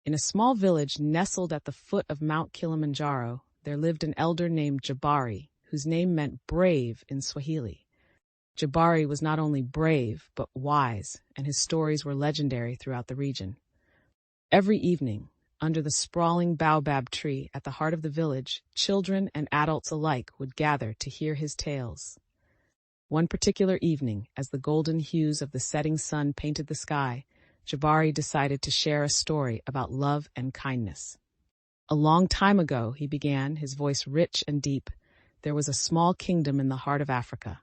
In a small village nestled at the foot of Mount Kilimanjaro, there lived an elder named Jabari, whose name meant brave in Swahili. Jabari was not only brave, but wise, and his stories were legendary throughout the region. Every evening, under the sprawling baobab tree at the heart of the village, children and adults alike would gather to hear his tales. One particular evening, as the golden hues of the setting sun painted the sky, Jabari decided to share a story about love and kindness. A long time ago, he began, his voice rich and deep, there was a small kingdom in the heart of Africa.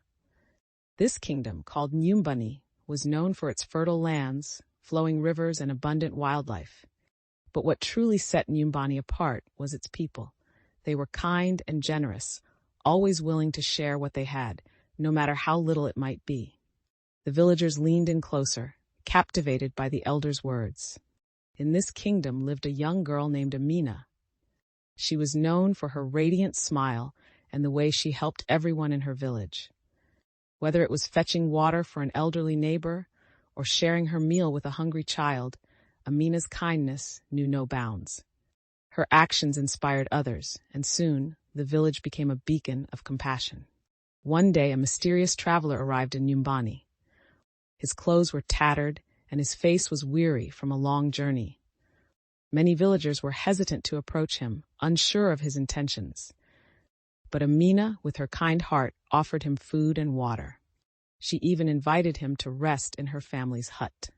This kingdom, called Nyumbani, was known for its fertile lands, flowing rivers, and abundant wildlife. But what truly set Nyumbani apart was its people. They were kind and generous, always willing to share what they had, no matter how little it might be. The villagers leaned in closer, captivated by the elder's words. In this kingdom lived a young girl named Amina. She was known for her radiant smile and the way she helped everyone in her village. Whether it was fetching water for an elderly neighbor or sharing her meal with a hungry child, Amina's kindness knew no bounds. Her actions inspired others, and soon the village became a beacon of compassion. One day, a mysterious traveler arrived in Nyumbani. His clothes were tattered, and his face was weary from a long journey. Many villagers were hesitant to approach him, unsure of his intentions. But Amina, with her kind heart, offered him food and water. She even invited him to rest in her family's hut.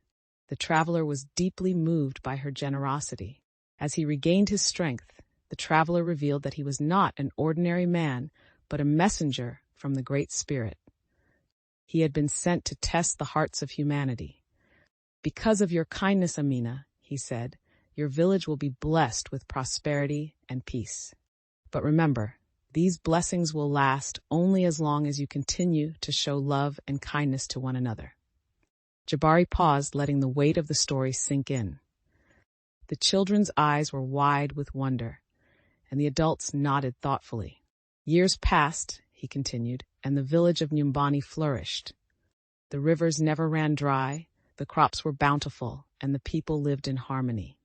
The traveler was deeply moved by her generosity. As he regained his strength, the traveler revealed that he was not an ordinary man, but a messenger from the Great Spirit. He had been sent to test the hearts of humanity. Because of your kindness, Amina, he said, your village will be blessed with prosperity and peace. But remember, these blessings will last only as long as you continue to show love and kindness to one another. Jabari paused, letting the weight of the story sink in. The children's eyes were wide with wonder, and the adults nodded thoughtfully. Years passed, he continued, and the village of Nyumbani flourished. The rivers never ran dry, the crops were bountiful, and the people lived in harmony.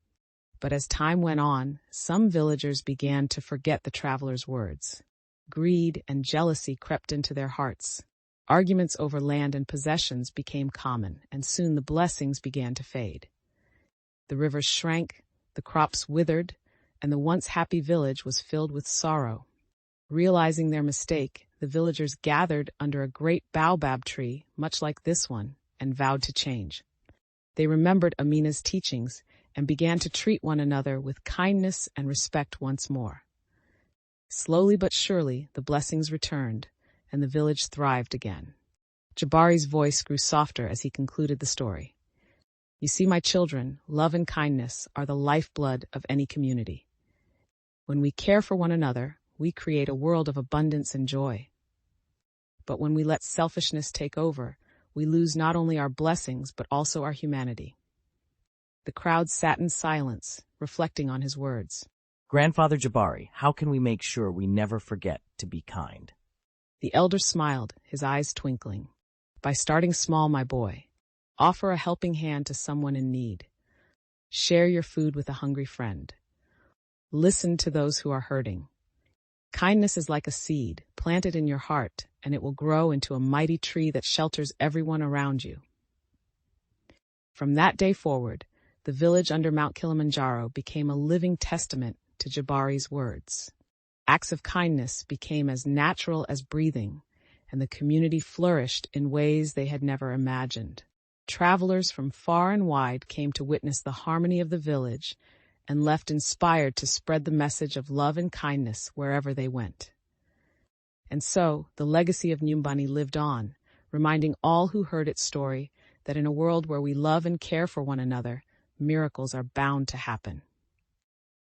But as time went on, some villagers began to forget the traveler's words. Greed and jealousy crept into their hearts. Arguments over land and possessions became common, and soon the blessings began to fade. The rivers shrank, the crops withered, and the once happy village was filled with sorrow. Realizing their mistake, the villagers gathered under a great baobab tree, much like this one, and vowed to change. They remembered Amina's teachings and began to treat one another with kindness and respect once more. Slowly but surely, the blessings returned, and the village thrived again. Jabari's voice grew softer as he concluded the story. You see, my children, love and kindness are the lifeblood of any community. When we care for one another, we create a world of abundance and joy. But when we let selfishness take over, we lose not only our blessings, but also our humanity. The crowd sat in silence, reflecting on his words. Grandfather Jabari, how can we make sure we never forget to be kind? The elder smiled, his eyes twinkling. By starting small, my boy. Offer a helping hand to someone in need. Share your food with a hungry friend. Listen to those who are hurting. Kindness is like a seed, planted in your heart, and it will grow into a mighty tree that shelters everyone around you. From that day forward, the village under Mount Kilimanjaro became a living testament to Jabari's words. Acts of kindness became as natural as breathing, and the community flourished in ways they had never imagined. Travelers from far and wide came to witness the harmony of the village and left inspired to spread the message of love and kindness wherever they went. And so, the legacy of Nyumbani lived on, reminding all who heard its story that in a world where we love and care for one another, miracles are bound to happen.